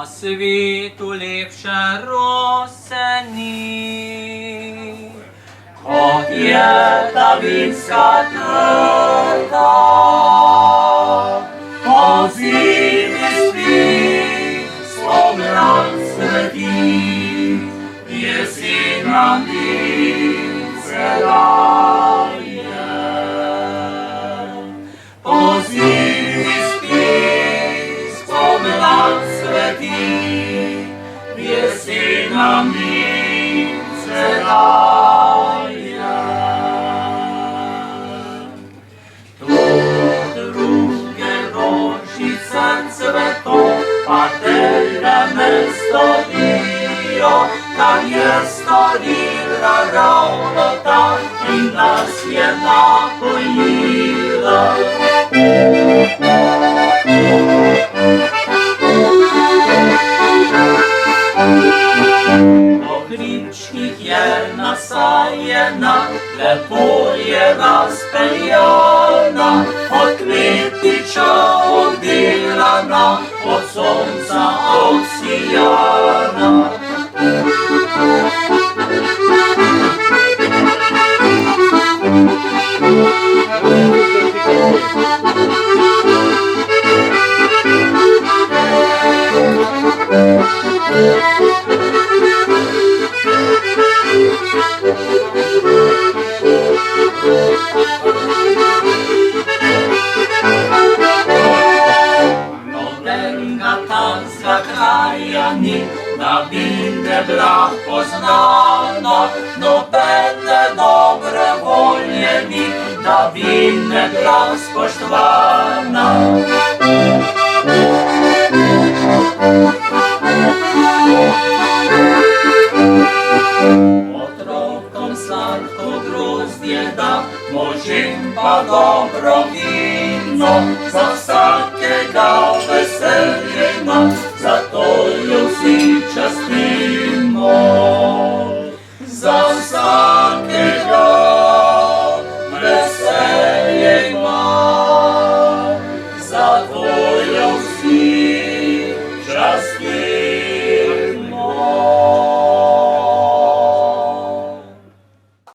світу ліпше росені. От є та вінська терта, озимий спів, славлян святий, єси нам вінце дає. Озимий спів, славлян святий, єси нам вінце дає. Paterne storio, tam jest storilla raunota i nas je napoila. Pogričnik je nasajena, lepo je razpeljana, od kmetiča obdelana, od sonca obsijana. Da binde blah poznana, no bende dobre voljeni, da binde blah spoštovana. Otrokom sladko grozdje da, možim pa dobro vino, za vsakega